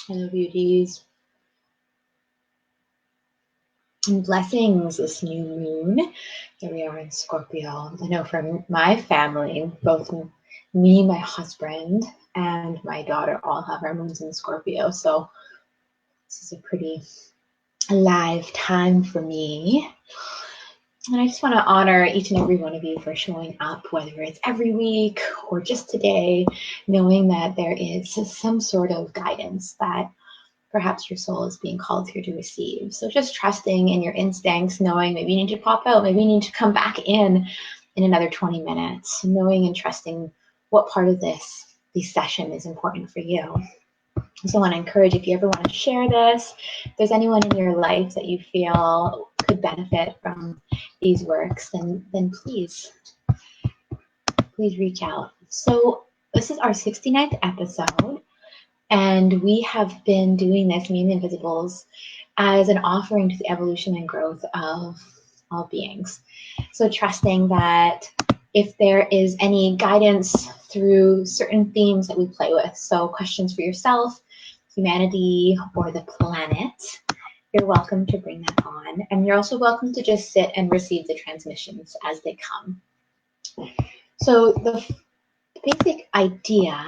Hello, beauties. And blessings this new moon. Here we are in Scorpio. I know from my family, both me, my husband, and my daughter all have our moons in Scorpio. So this is a pretty alive time for me. And I just want to honor each and every one of you for showing up, whether it's every week or just today, knowing that there is some sort of guidance that perhaps your soul is being called here to receive. So just trusting in your instincts, knowing maybe you need to pop out, maybe you need to come back in another 20 minutes, knowing and trusting what part of this session is important for you. So I want to encourage, if you ever want to share this, if there's anyone in your life that you feel could benefit from these works, then please reach out. So this is our 69th episode. And we have been doing this, me and the Invisibles, as an offering to the evolution and growth of all beings. So trusting that if there is any guidance through certain themes that we play with, so questions for yourself, humanity, or the planet, you're welcome to bring that on. And you're also welcome to just sit and receive the transmissions as they come. So the basic idea,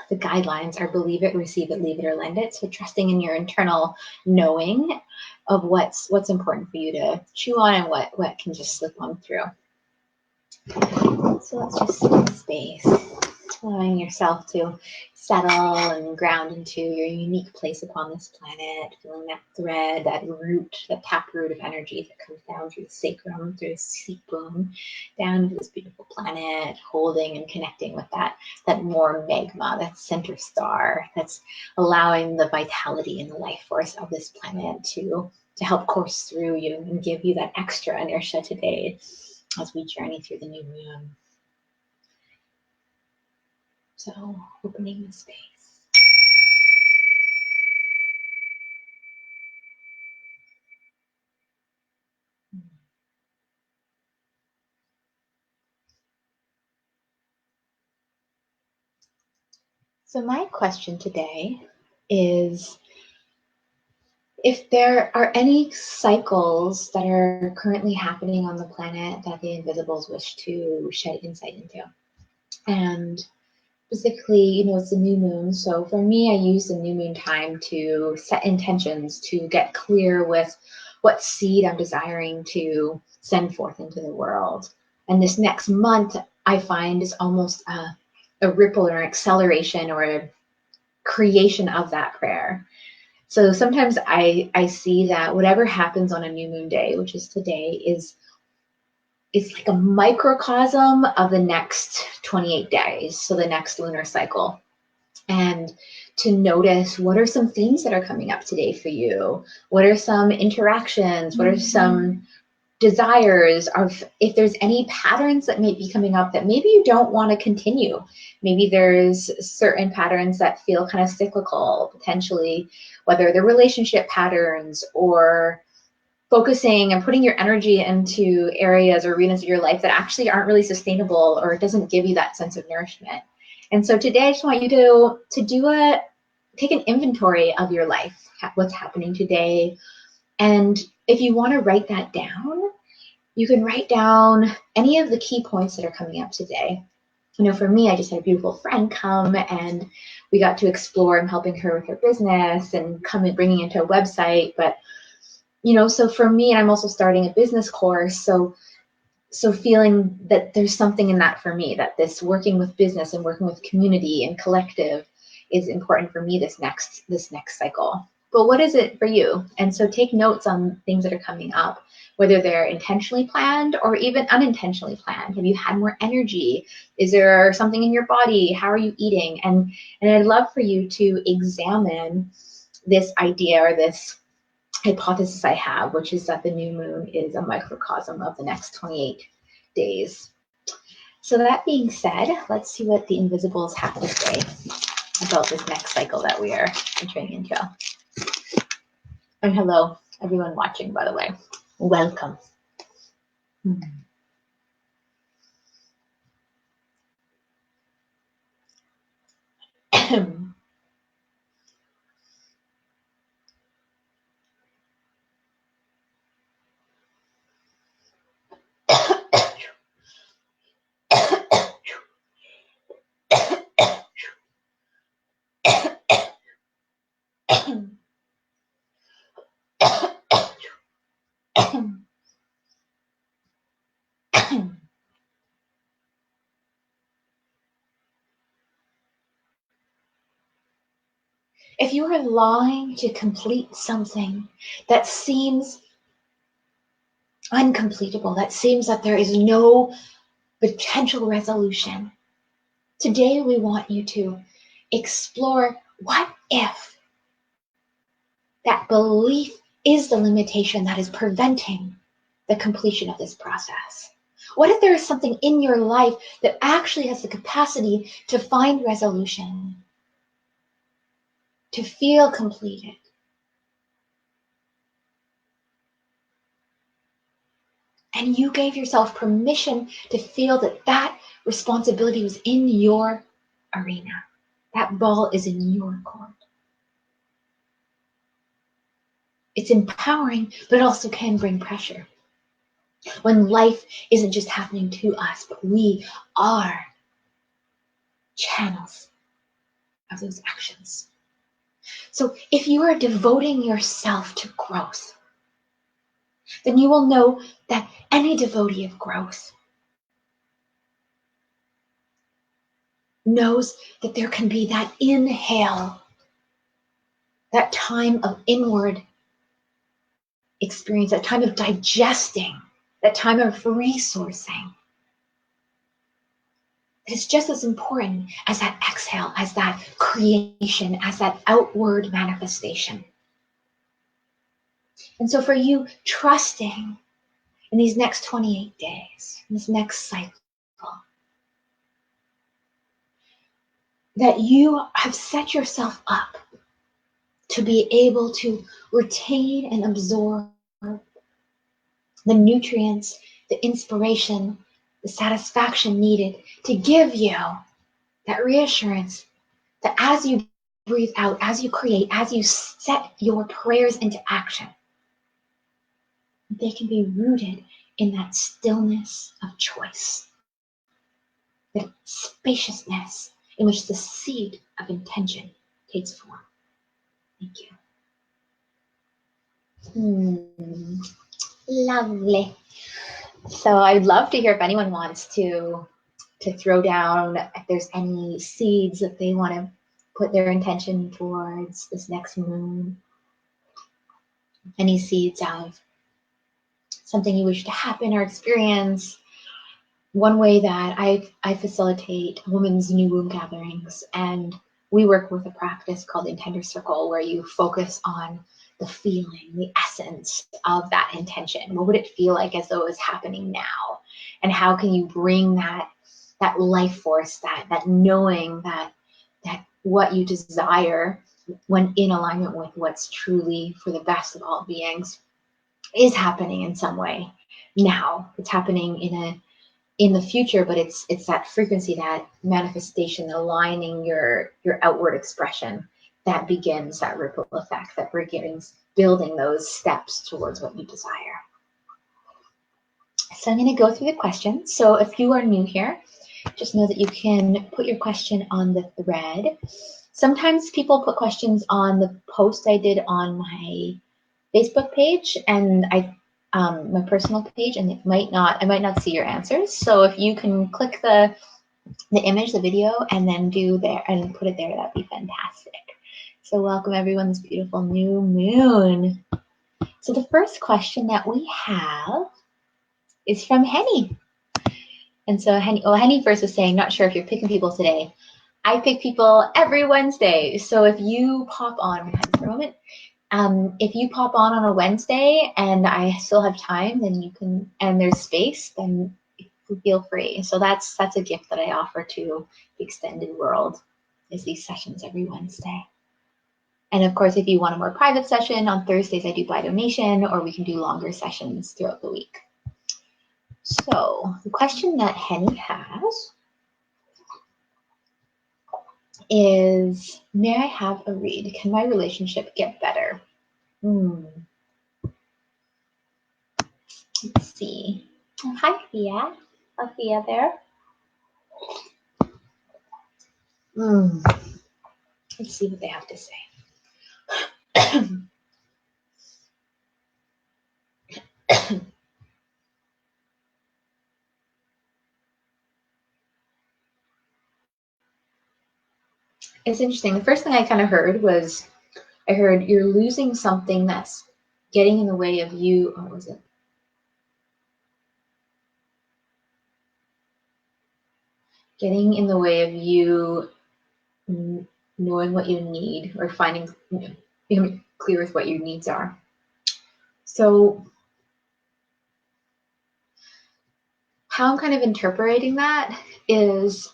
the guidelines are believe it, receive it, leave it, or lend it. So trusting in your internal knowing of what's important for you to chew on and what can just slip on through. So let's just sit in space, allowing yourself to settle and ground into your unique place upon this planet, feeling that thread, that root, that taproot of energy that comes down through the sacrum, through the sebum, down to this beautiful planet, holding and connecting with that more magma, that center star, that's allowing the vitality and the life force of this planet to help course through you and give you that extra inertia today as we journey through the new moon. So opening the space. So my question today is, if there are any cycles that are currently happening on the planet that the Invisibles wish to shed insight into. And specifically, it's the new moon. So for me, I use the new moon time to set intentions, to get clear with what seed I'm desiring to send forth into the world. And this next month, I find, is almost a ripple or an acceleration or a creation of that prayer. So sometimes I see that whatever happens on a new moon day, which is today, it's like a microcosm of the next 28 days, so the next lunar cycle. And to notice, what are some themes that are coming up today for you? What are some interactions? What are some desires? If there's any patterns that may be coming up that maybe you don't want to continue. Maybe there's certain patterns that feel kind of cyclical, potentially, whether they're relationship patterns or focusing and putting your energy into areas or arenas of your life that actually aren't really sustainable, or it doesn't give you that sense of nourishment. And so today I just want you to take an inventory of your life, what's happening today. And if you want to write that down, you can write down any of the key points that are coming up today. For me, I just had a beautiful friend come and we got to explore. I'm helping her with her business and bringing into a website. But, so for me, and I'm also starting a business course. So feeling that there's something in that for me, that this working with business and working with community and collective is important for me this next cycle. But what is it for you? And so take notes on things that are coming up, whether they're intentionally planned or even unintentionally planned. Have you had more energy? Is there something in your body? How are you eating? And I'd love for you to examine this idea or this hypothesis I have, which is that the new moon is a microcosm of the next 28 days. So that being said, let's see what the Invisibles have to say about this next cycle that we are entering into. And hello, everyone watching, by the way. Welcome. If you are longing to complete something that seems uncompletable, that seems that there is no potential resolution, today we want you to explore what if that belief is the limitation that is preventing the completion of this process. What if there is something in your life that actually has the capacity to find resolution, to feel completed? And you gave yourself permission to feel that that responsibility was in your arena. That ball is in your court. It's empowering, but it also can bring pressure. When life isn't just happening to us, but we are channels of those actions. So if you are devoting yourself to growth, then you will know that any devotee of growth knows that there can be that inhale, that time of inward experience, that time of digesting, that time of resourcing. It's just as important as that exhale, as that creation, as that outward manifestation. And so for you, trusting in these next 28 days, in this next cycle, that you have set yourself up to be able to retain and absorb the nutrients, the inspiration, the satisfaction needed to give you that reassurance that as you breathe out, as you create, as you set your prayers into action, they can be rooted in that stillness of choice, that spaciousness in which the seed of intention takes form. Thank you. Lovely. So I'd love to hear if anyone wants to throw down, if there's any seeds that they want to put their intention towards this next moon. Any seeds of something you wish to happen or experience. One way that I facilitate women's new womb gatherings, and we work with a practice called Intender Circle, where you focus on the feeling, the essence of that intention. What would it feel like as though it was happening now? And how can you bring that life force, that knowing that what you desire, when in alignment with what's truly for the best of all beings, is happening in some way now. It's happening in the future, but it's that frequency, that manifestation, aligning your outward expression, that begins that ripple effect, that begins building those steps towards what you desire. So I'm going to go through the questions. So if you are new here, just know that you can put your question on the thread. Sometimes people put questions on the post I did on my Facebook page and my personal page, and I might not see your answers. So if you can click the image, the video, and then do there and put it there, that'd be fantastic. So welcome everyone, this beautiful new moon. So the first question that we have is from Henny. And so Henny first was saying, not sure if you're picking people today. I pick people every Wednesday. So if you pop on for a moment, if you pop on a Wednesday and I still have time, then you can, and there's space, then feel free. So that's a gift that I offer to the extended world, is these sessions every Wednesday. And of course, if you want a more private session, on Thursdays I do by donation, or we can do longer sessions throughout the week. So the question that Henny has is, may I have a read? Can my relationship get better? Let's see. Oh, hi, Thea. Thea there. Let's see what they have to say. It's interesting. The first thing I kind of heard was, I heard you're losing something that's getting in the way of you. Or what was it? Getting in the way of you knowing what you need, or finding, becoming clear with what your needs are. So how I'm kind of interpreting that is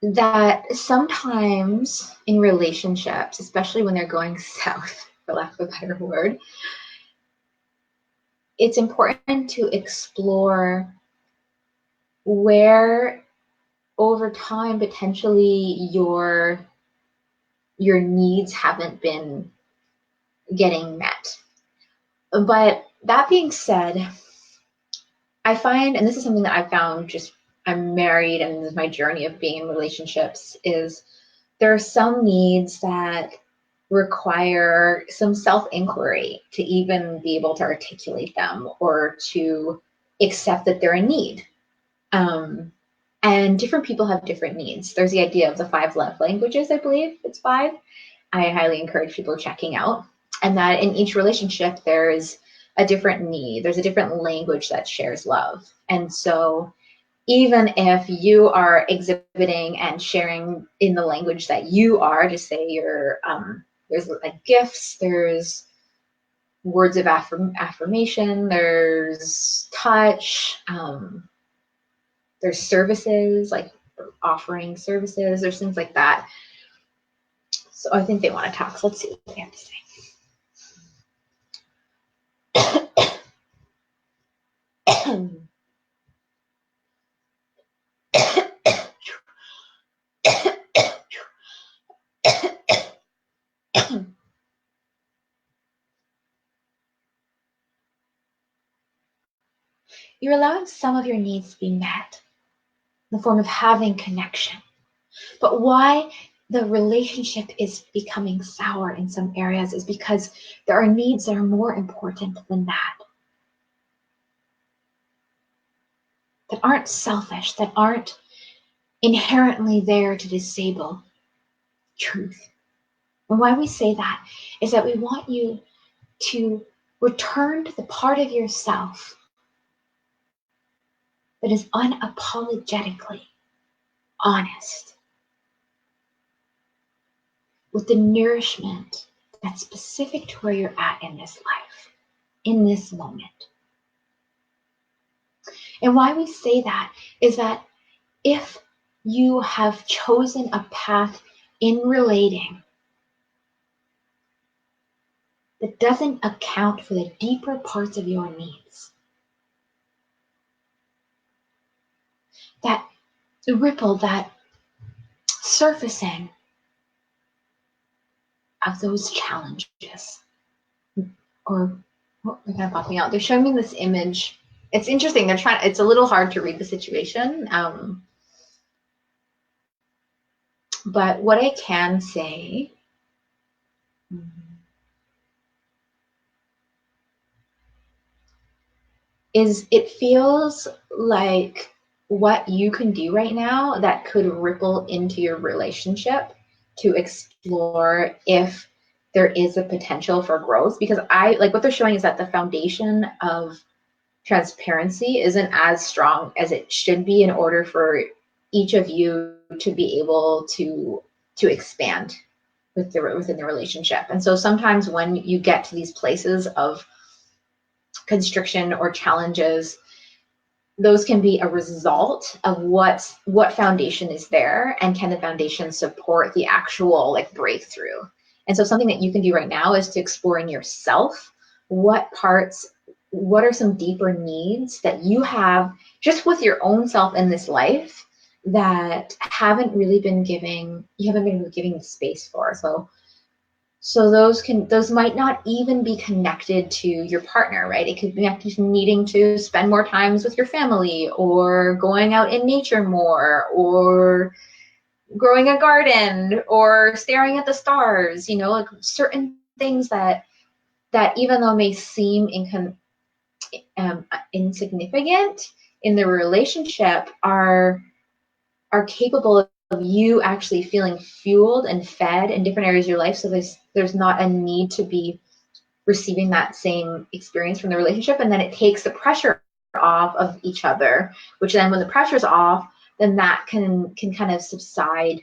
that sometimes in relationships, especially when they're going south, for lack of a better word, it's important to explore where over time potentially your needs haven't been getting met. But that being said, I find, and this is something that I've found, just I'm married and this is my journey of being in relationships, is there are some needs that require some self-inquiry to even be able to articulate them or to accept that they're a need. And different people have different needs. There's the idea of the 5 love languages, I believe it's 5. I highly encourage people checking out. And that in each relationship, there's a different need. There's a different language that shares love. And so even if you are exhibiting and sharing in the language that you are, just say you're, there's like gifts, there's words of affirmation, there's touch, there's services, like offering services, there's things like that. So I think they want to talk. So let's see what they have to say. You're allowing some of your needs to be met in the form of having connection. But why the relationship is becoming sour in some areas is because there are needs that are more important than that aren't selfish, that aren't inherently there to disable truth. And why we say that is that we want you to return to the part of yourself that is unapologetically honest with the nourishment that's specific to where you're at in this life, in this moment. And why we say that is that if you have chosen a path in relating that doesn't account for the deeper parts of your needs, that ripple, that surfacing of those challenges, or they're kind of popping out. They're showing me this image. It's interesting. They're trying. It's a little hard to read the situation. But what I can say is it feels like what you can do right now that could ripple into your relationship to explore if there is a potential for growth. Because I like what they're showing is that the foundation of transparency isn't as strong as it should be in order for each of you to be able to expand within the relationship. And so sometimes when you get to these places of constriction or challenges, those can be a result of what foundation is there, and can the foundation support the actual like breakthrough. And so something that you can do right now is to explore in yourself what are some deeper needs that you have just with your own self in this life that you haven't really been giving the space for. So those might not even be connected to your partner, right? It could be connected to needing to spend more times with your family, or going out in nature more, or growing a garden, or staring at the stars, like certain things that even though may seem insignificant in the relationship are capable of you actually feeling fueled and fed in different areas of your life. So there's not a need to be receiving that same experience from the relationship. And then it takes the pressure off of each other, which then when the pressure's off, then that can kind of subside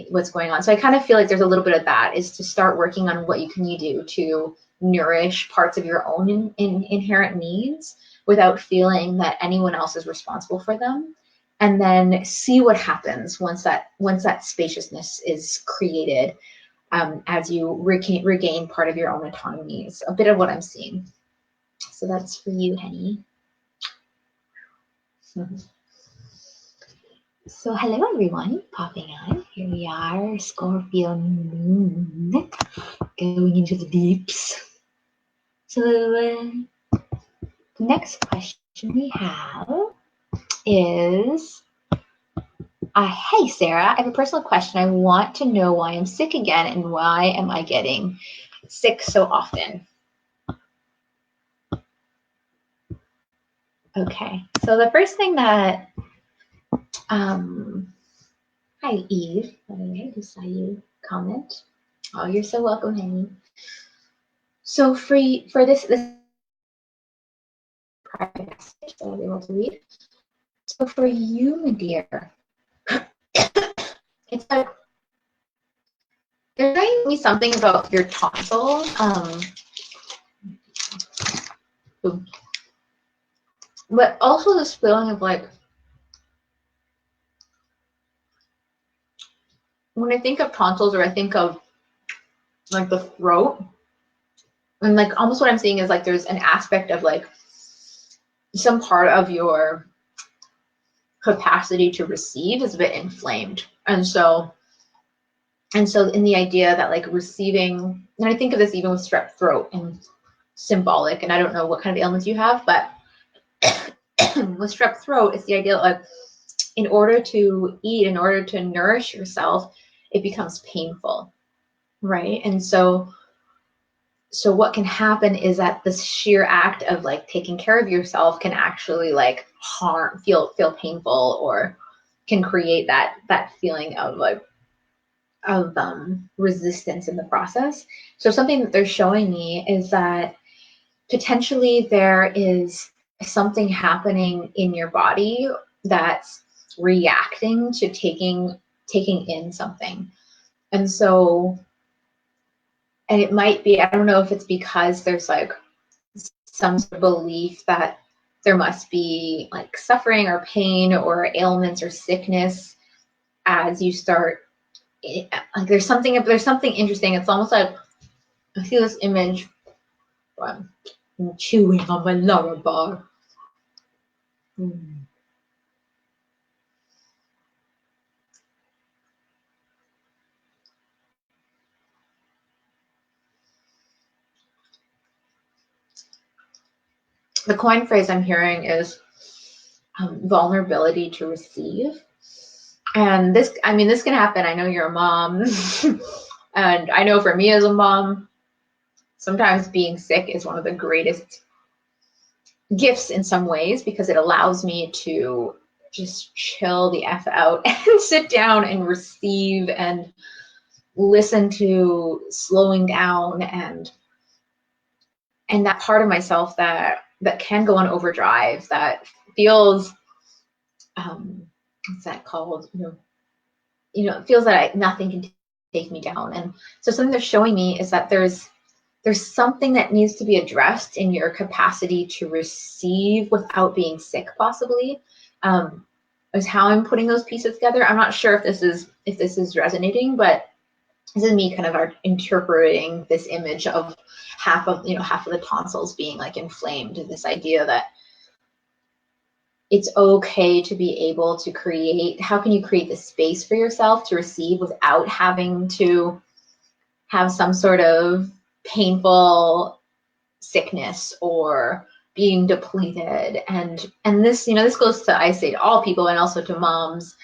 what's going on. So I kind of feel like there's a little bit of that, is to start working on what can you do to nourish parts of your own inherent needs without feeling that anyone else is responsible for them. And then see what happens once that spaciousness is created, as you regain part of your own autonomy. Is a bit of what I'm seeing. So that's for you, Henny. So hello everyone, popping on. Here we are, Scorpio moon, going into the deeps. So the next question we have is, hey Sarah, I have a personal question. I want to know why I'm sick again and why am I getting sick so often? Okay, so the first thing that, hi Eve, by the way, I just saw you comment. Oh, you're so welcome, Henny. So for this private message that I'll be able to read. So for you, my dear, it's like there's going to be something about your tonsils. But also this feeling of like, when I think of tonsils, or I think of like the throat, and like almost what I'm seeing is like there's an aspect of like some part of your capacity to receive is a bit inflamed. And so in the idea that like receiving, and I think of this even with strep throat and symbolic, and I don't know what kind of ailments you have, but with strep throat, it's the idea that like in order to eat, in order to nourish yourself, it becomes painful, right? And so what can happen is that the sheer act of like taking care of yourself can actually like feel painful, or can create that feeling of like resistance in the process. So something that they're showing me is that potentially there is something happening in your body that's reacting to taking in something. And so, and it might be, I don't know if it's because there's like some sort of belief that there must be like suffering or pain or ailments or sickness as you start, like there's something interesting. It's almost like I see this image. I'm chewing on my lower bar. The coin phrase I'm hearing is vulnerability to receive. And this can happen. I know you're a mom. And I know for me as a mom, sometimes being sick is one of the greatest gifts in some ways, because it allows me to just chill the F out and sit down and receive and listen to slowing down and that part of myself that can go on overdrive, that feels, what's that called? It feels that nothing can take me down. And so something they're showing me is that there's something that needs to be addressed in your capacity to receive without being sick, possibly, is how I'm putting those pieces together. I'm not sure if this is resonating, but this is me kind of interpreting this image of half of the tonsils being like inflamed, and this idea that it's okay to be able to create. How can you create the space for yourself to receive without having to have some sort of painful sickness or being depleted? And this, this goes to, I say, to all people, and also to moms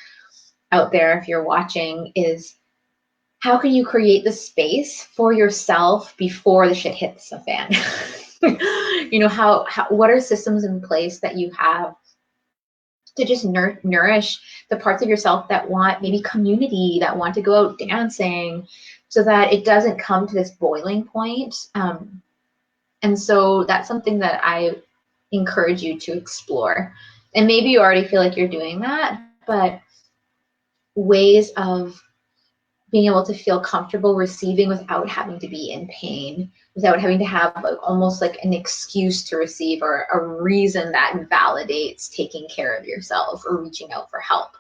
out there, if you're watching, is how can you create the space for yourself before the shit hits the fan? How what are systems in place that you have to just nourish the parts of yourself that want maybe community, that want to go out dancing, so that it doesn't come to this boiling point. And so that's something that I encourage you to explore. And maybe you already feel like you're doing that, but ways of being able to feel comfortable receiving without having to be in pain, without having to have like almost like an excuse to receive, or a reason that validates taking care of yourself or reaching out for help.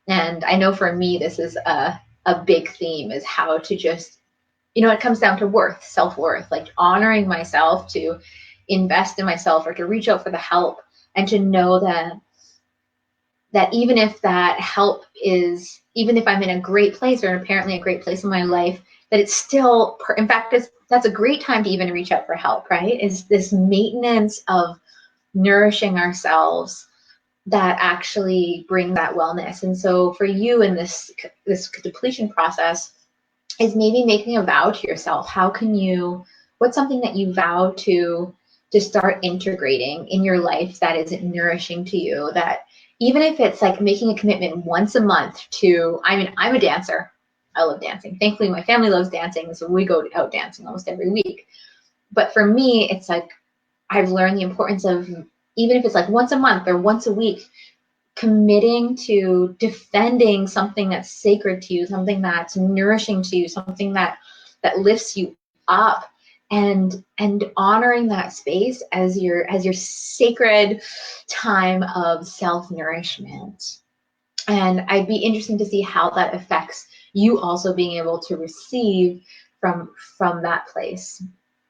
And I know for me, this is a big theme, is how to just, it comes down to worth, self-worth, like honoring myself to invest in myself or to reach out for the help, and to know that even if that help is, even if I'm in a great place, or apparently a great place in my life, that it's still, in fact, that's a great time to even reach out for help, right? Is this maintenance of nourishing ourselves that actually bring that wellness. And so for you in this depletion process, is maybe making a vow to yourself. What's something that you vow to start integrating in your life that is nourishing to you, that even if it's like making a commitment once a month to, I'm a dancer. I love dancing. Thankfully, my family loves dancing, so we go out dancing almost every week. But for me, it's like I've learned the importance of, even if it's like once a month or once a week, committing to defending something that's sacred to you, something that's nourishing to you, something that lifts you up, and honoring that space as your sacred time of self-nourishment. And I'd be interested to see how that affects you also being able to receive from that place.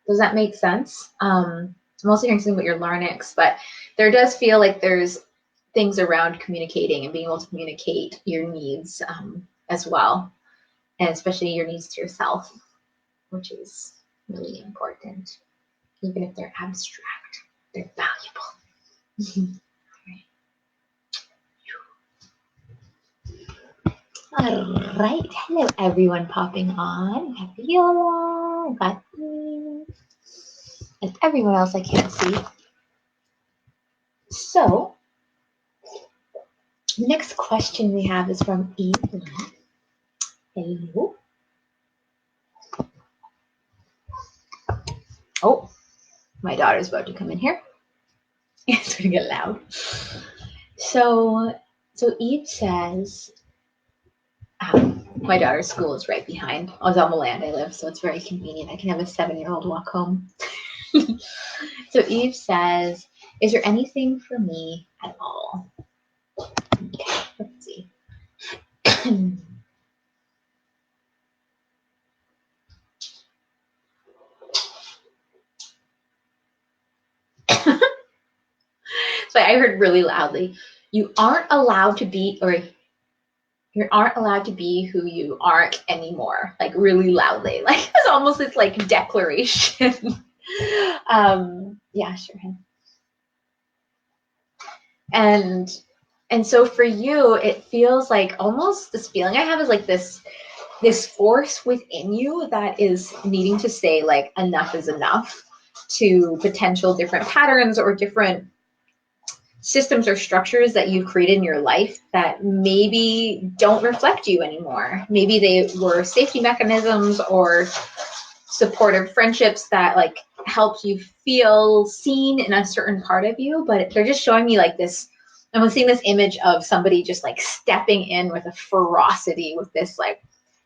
Does that make sense? I'm also hearing something about your larynx, but there does feel like there's things around communicating and being able to communicate your needs as well, and especially your needs to yourself, which is really important. Even if they're abstract, they're valuable. All right. Hello, everyone popping on. Got Viola, got me, and everyone else I can't see. So, the next question we have is from Eve. Hello. Oh, my daughter's about to come in here. It's gonna get loud. So Eve says, my daughter's school is right behind. It's on the land I live, so it's very convenient. I can have a 7-year-old walk home. So Eve says, is there anything for me at all? Okay, let's see. So I heard really loudly, you aren't allowed to be who you aren't anymore, like really loudly. Like it's almost this like declaration. Yeah, sure. And so for you, it feels like almost this feeling I have is like this force within you that is needing to say like enough is enough to potential different patterns or different systems or structures that you've created in your life that maybe don't reflect you anymore. Maybe they were safety mechanisms or supportive friendships that like helped you feel seen in a certain part of you, but they're just showing me like this. I'm seeing this image of somebody just like stepping in with a ferocity, with this like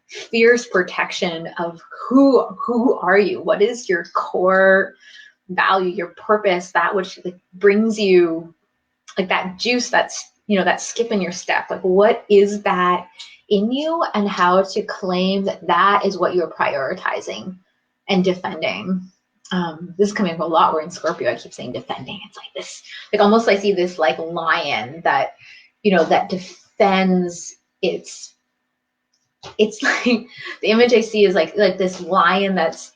fierce protection of who are you? What is your core value, your purpose, that which like brings you like that juice that's, that skip in your step. Like what is that in you, and how to claim that is what you're prioritizing and defending. This is coming up a lot. We're in Scorpio. I keep saying defending. It's like this, like almost I see this like lion that, that defends its like the image I see is like this lion that's,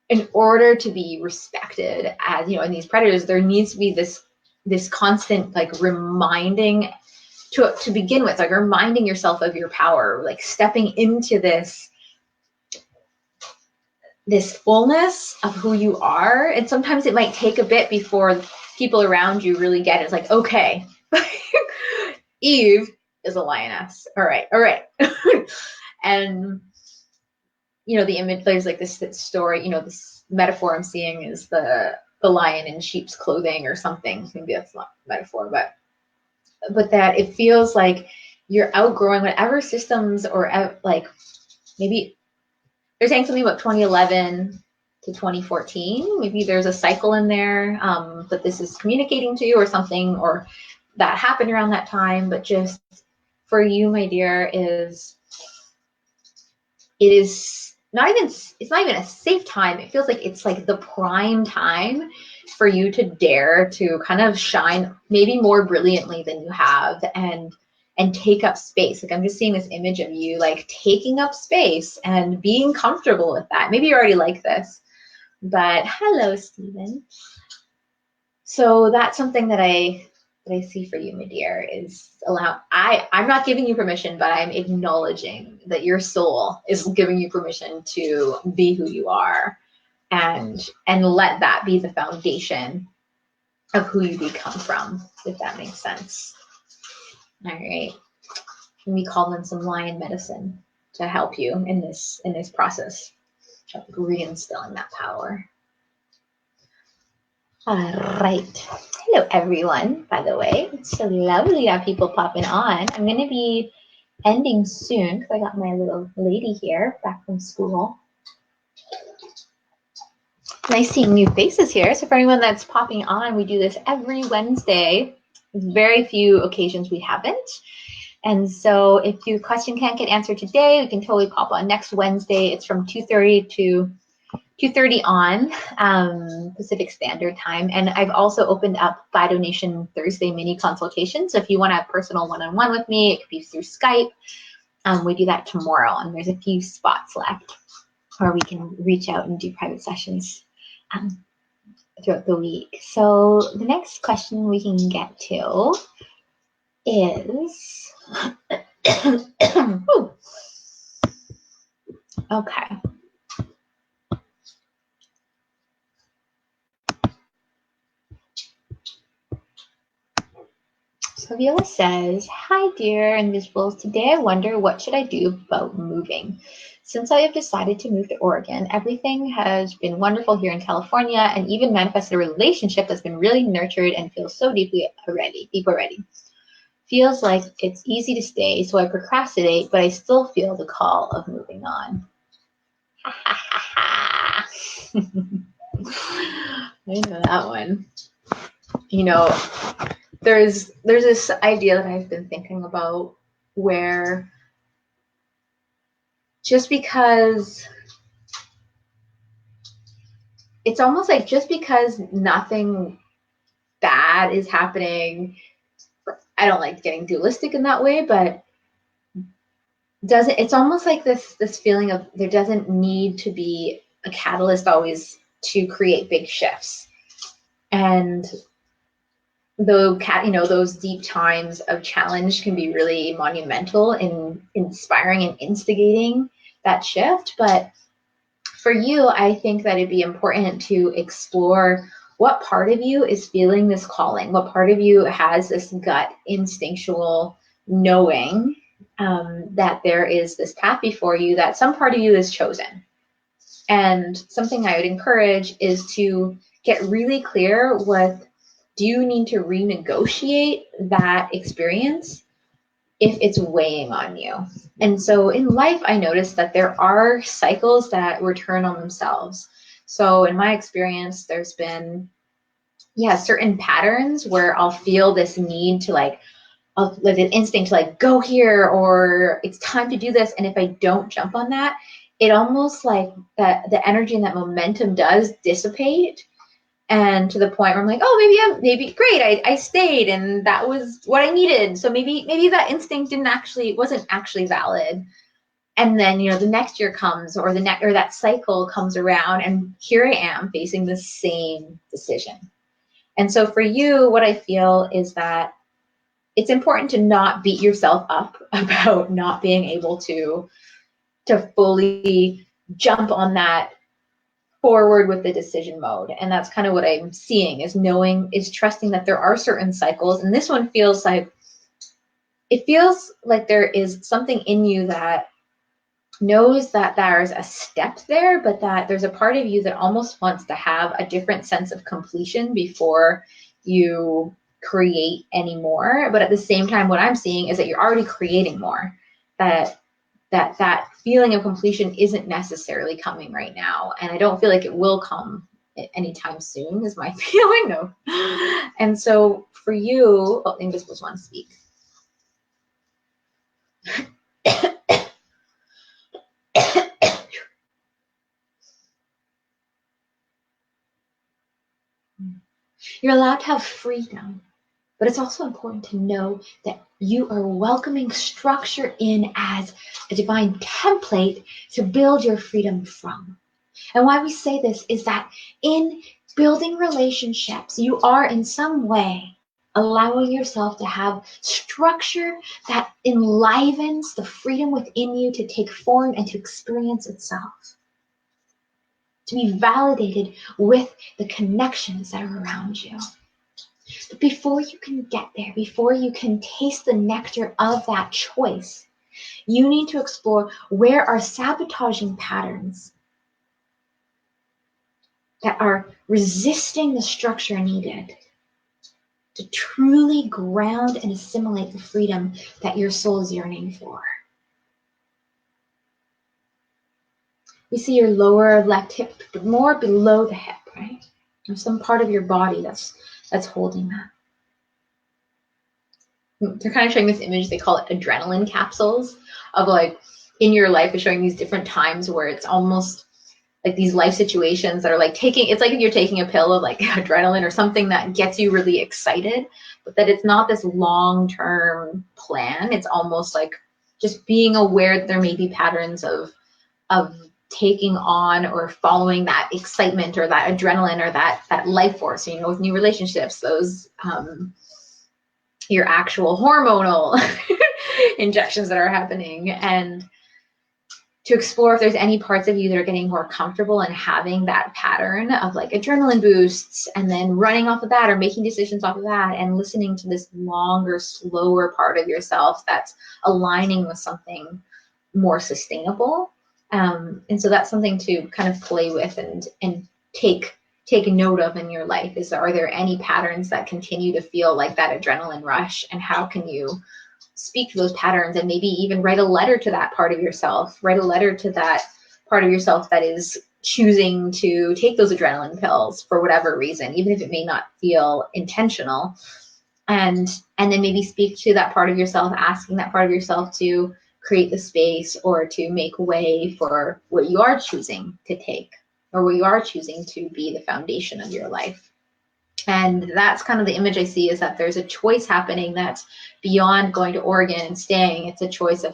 in order to be respected as, in these predators, there needs to be this constant like reminding to begin with, like reminding yourself of your power, like stepping into this fullness of who you are. And sometimes it might take a bit before people around you really get it. It's like, okay, Eve is a lioness. All right. And the image, there's like this story, this metaphor I'm seeing is the lion in sheep's clothing or something. Maybe that's not a metaphor, but that it feels like you're outgrowing whatever systems or like maybe they're saying something about 2011 to 2014. Maybe there's a cycle in there that this is communicating to you or something, or that happened around that time. But just for you, my dear, it's not even a safe time. It feels like it's like the prime time for you to dare to kind of shine maybe more brilliantly than you have and take up space. Like I'm just seeing this image of you like taking up space and being comfortable with that. Maybe you're already like this, but hello, Stephen. So that's something that I see for you, my dear, is I'm not giving you permission, but I'm acknowledging that your soul is giving you permission to be who you are and let that be the foundation of who you become from, if that makes sense. All right. And we call in some lion medicine to help you in this process of reinstilling that power. All right. Hello, everyone, by the way. It's so lovely to have people popping on. I'm going to be ending soon because I got my little lady here back from school. Nice seeing new faces here. So for anyone that's popping on, we do this every Wednesday. Very few occasions we haven't. And so if your question can't get answered today, we can totally pop on next Wednesday. It's from 2:30 to 2:30 on Pacific Standard Time. And I've also opened up by donation Thursday mini consultation. So if you want to have personal one-on-one with me, it could be through Skype. We do that tomorrow, and there's a few spots left, or we can reach out and do private sessions throughout the week. So the next question we can get to is, okay. So Viola says, hi dear Invisibles, today I wonder what should I do about moving. Since I have decided to move to Oregon, everything has been wonderful here in California and even manifested a relationship that's been really nurtured and feels so deep already. Feels like it's easy to stay, so I procrastinate, but I still feel the call of moving on. I know that one. There's this idea that I've been thinking about where just because it's almost like just because nothing bad is happening, I don't like getting dualistic in that way, but it's almost like this feeling of there doesn't need to be a catalyst always to create big shifts. And those deep times of challenge can be really monumental in inspiring and instigating that shift. But for you, I think that it'd be important to explore what part of you is feeling this calling, what part of you has this gut instinctual knowing that there is this path before you, that some part of you is chosen. And something I would encourage is to get really clear with, do you need to renegotiate that experience if it's weighing on you? And so in life, I noticed that there are cycles that return on themselves. So in my experience, there's been, certain patterns where I'll feel this need to like an instinct to like go here, or it's time to do this. And if I don't jump on that, it almost like that the energy and that momentum does dissipate. And to the point where I'm like, oh, maybe great. I stayed and that was what I needed. So maybe that instinct wasn't actually valid. And then, the next year comes or that cycle comes around and here I am facing the same decision. And so for you, what I feel is that it's important to not beat yourself up about not being able to fully jump on that forward with the decision mode. And that's kind of what I'm seeing, is trusting that there are certain cycles. And this one feels like it feels like there is something in you that knows that there's a step there, but that there's a part of you that almost wants to have a different sense of completion before you create any more. But at the same time, what I'm seeing is that you're already creating more. That feeling of completion isn't necessarily coming right now, and I don't feel like it will come anytime soon, is my feeling. No. And so for you, oh, Invisibles want to speak. You're allowed to have freedom, but it's also important to know that you are welcoming structure in as a divine template to build your freedom from. And why we say this is that in building relationships, you are in some way allowing yourself to have structure that enlivens the freedom within you to take form and to experience itself, to be validated with the connections that are around you. But before you can get there, before you can taste the nectar of that choice, you need to explore where are sabotaging patterns that are resisting the structure needed to truly ground and assimilate the freedom that your soul is yearning for. You see your lower left hip, more below the hip, right? There's some part of your body that's holding that. They're kind of showing this image, they call it adrenaline capsules, of like in your life, is showing these different times where it's almost like these life situations that are like it's like if you're taking a pill of like adrenaline or something that gets you really excited, but that it's not this long-term plan. It's almost like just being aware that there may be patterns of taking on or following that excitement or that adrenaline or that life force, you know, with new relationships, those your actual hormonal injections that are happening, and to explore if there's any parts of you that are getting more comfortable and having that pattern of like adrenaline boosts and then running off of that or making decisions off of that, and listening to this longer, slower part of yourself that's aligning with something more sustainable. And so that's something to kind of play with and take note of in your life. Are there any patterns that continue to feel like that adrenaline rush, and how can you speak to those patterns and maybe even write a letter to that part of yourself, write a letter to that part of yourself that is choosing to take those adrenaline pills for whatever reason, even if it may not feel intentional. And then maybe speak to that part of yourself, asking that part of yourself to create the space or to make way for what you are choosing to take, or what you are choosing to be the foundation of your life. And that's kind of the image I see, is that there's a choice happening that's beyond going to Oregon and staying. It's a choice of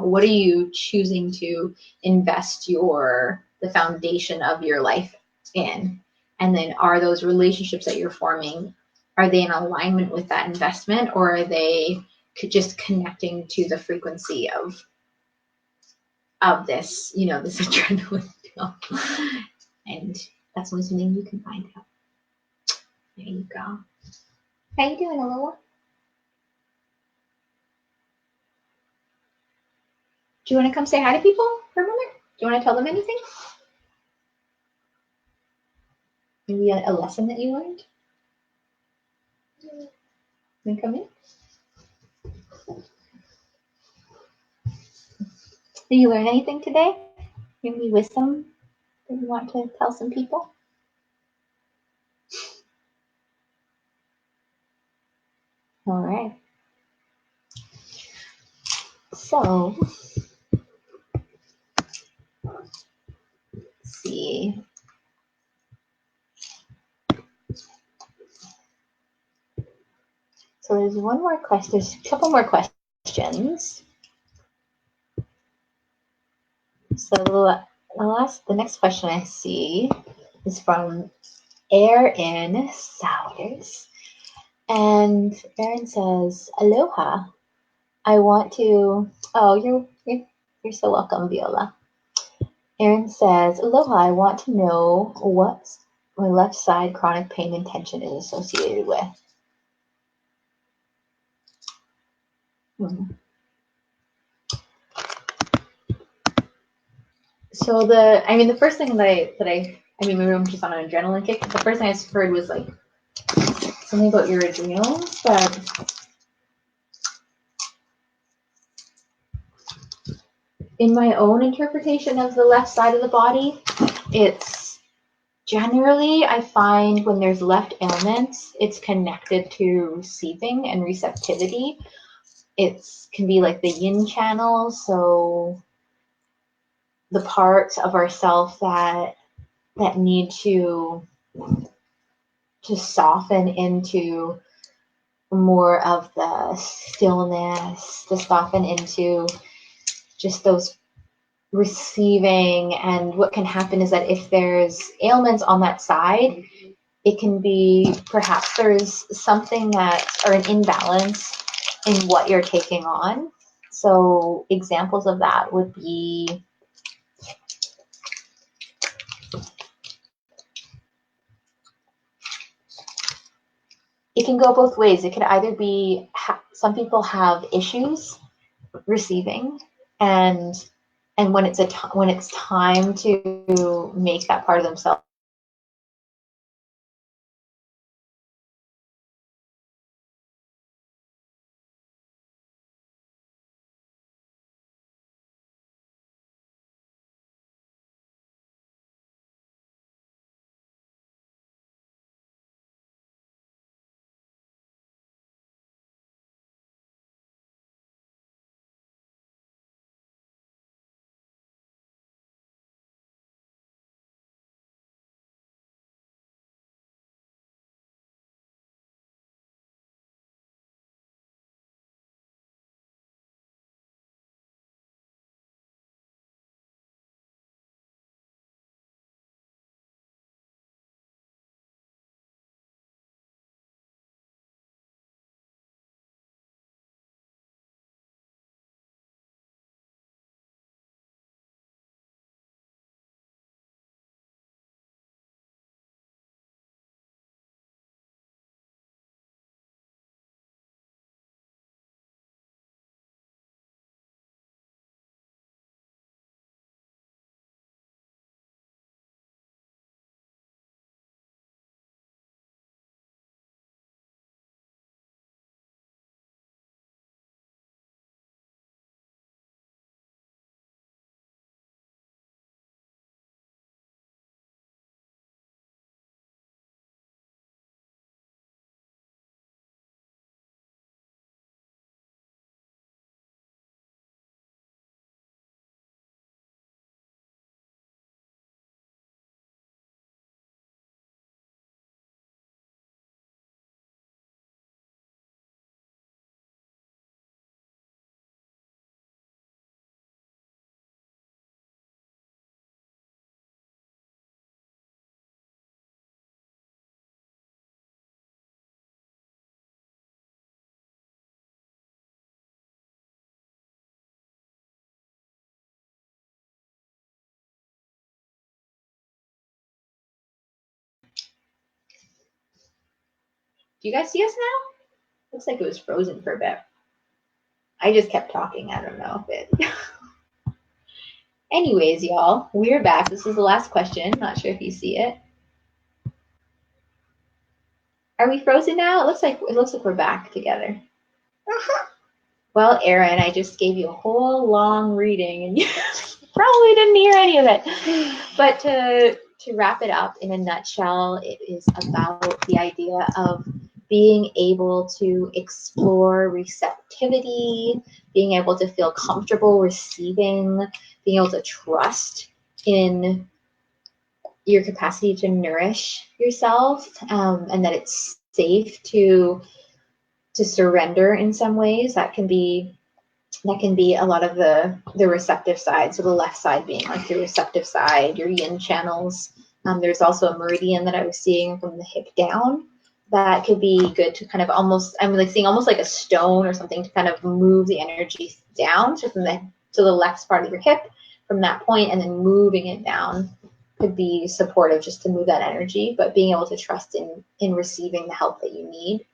what are you choosing to invest the foundation of your life in? And then are those relationships that you're forming, are they in alignment with that investment, or are they just connecting to the frequency of this, you know, this adrenaline pill? And that's only something you can find out. There you go. How you doing, Aloha? Do you want to come say hi to people for a moment? Do you want to tell them anything? Maybe a lesson that you learned? Can you come in? Did you learn anything today? Any wisdom that you want to tell some people? All right. So, let's see. So there's one more question. There's a couple more questions. So the next question I see is from Erin Sowers. And Erin says, Aloha. I want to, oh, you're so welcome, Viola. Erin says, Aloha, I want to know what my left side chronic pain and tension is associated with. So the first thing that maybe I'm just on an adrenaline kick. The first thing I heard was like something about your adrenals, but in my own interpretation of the left side of the body, it's generally, I find when there's left ailments, it's connected to receiving and receptivity. It can be like the yin channel, so the parts of ourself that need to soften into more of the stillness, to soften into just those receiving. And what can happen is that if there's ailments on that side, it can be perhaps there's something or an imbalance in what you're taking on. So examples of that would be it can go both ways. It could either be some people have issues receiving, and when it's time to make that part of themselves Do you guys see us now? Looks like it was frozen for a bit. I just kept talking. I don't know if it. Anyways, y'all, we're back. This is the last question. Not sure if you see it. Are we frozen now? It looks like we're back together. Well, Erin, I just gave you a whole long reading, and you probably didn't hear any of it. But to wrap it up in a nutshell, it is about the idea of being able to explore receptivity, being able to feel comfortable receiving, being able to trust in your capacity to nourish yourself, and that it's safe to surrender in some ways. That can be a lot of the receptive side. So the left side being like your receptive side, your yin channels. There's also a meridian that I was seeing from the hip down that could be good to kind of I'm like seeing almost like a stone or something to kind of move the energy down. So from the left part of your hip from that point, and then moving it down could be supportive just to move that energy, but being able to trust in receiving the help that you need.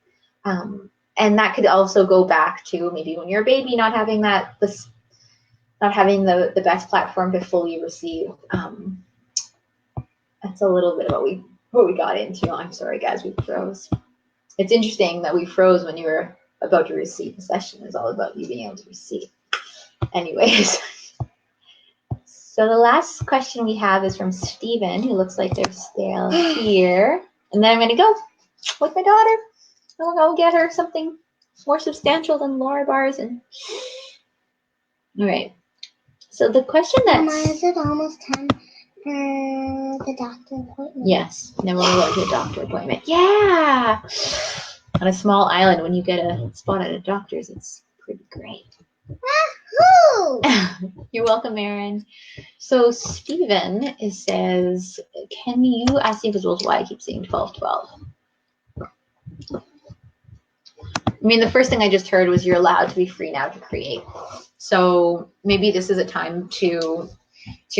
And that could also go back to maybe when you're a baby, not having not having the best platform to fully receive. That's a little bit of what we got into. I'm sorry, guys, we froze. It's interesting that we froze when you were about to receive. The session is all about you being able to receive. Anyways, so the last question we have is from Steven, who looks like they're still here. And then I'm going to go with my daughter. I'll go get her something more substantial than Laura bars. And all right. So the question that's... Mama, is it almost time for the doctor appointment? Yes. Then we'll go to a doctor appointment. Yeah. On a small island, when you get a spot at a doctor's, it's pretty great. You're welcome, Erin. So Steven says, can you ask the Invisibles why I keep seeing 1212? I mean, the first thing I just heard was you're allowed to be free now to create. So maybe this is a time to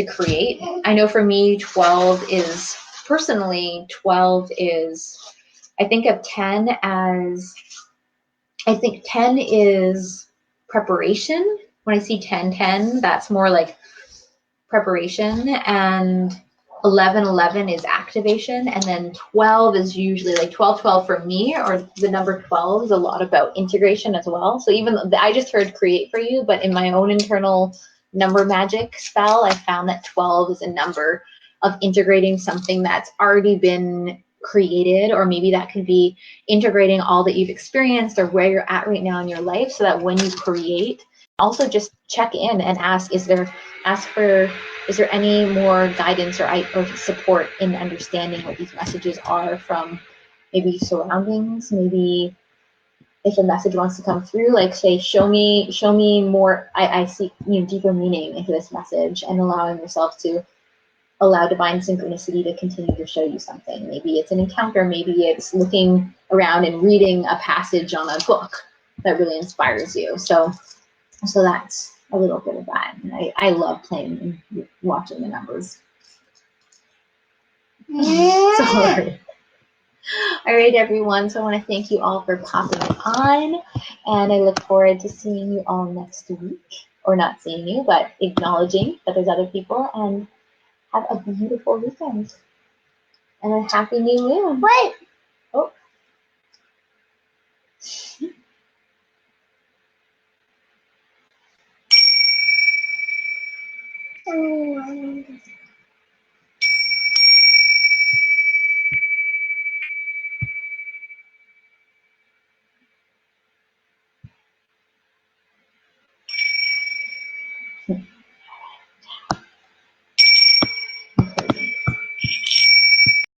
create. I know for me, 12 is, I think of 10 as, I think 10 is preparation. When I see 10, that's more like preparation, and 11 is activation, and then 12 is usually like 12 for me, or the number 12 is a lot about integration as well. So even though I just heard create for you, but in my own internal number magic spell, I found that 12 is a number of integrating something that's already been created, or maybe that could be integrating all that you've experienced or where you're at right now in your life, so that when you create, also just check in and ask, is there any more guidance or support in understanding what these messages are from maybe surroundings? Maybe if a message wants to come through, like say, show me more, I see deeper meaning into this message, and allowing yourself to allow divine synchronicity to continue to show you something. Maybe it's an encounter, maybe it's looking around and reading a passage on a book that really inspires you. So that's a little bit of that. And I love playing and watching the numbers. Sorry. All right, everyone. So I want to thank you all for popping on. And I look forward to seeing you all next week. Or not seeing you, but acknowledging that there's other people. And have a beautiful weekend. And a happy new moon. Wait. Oh.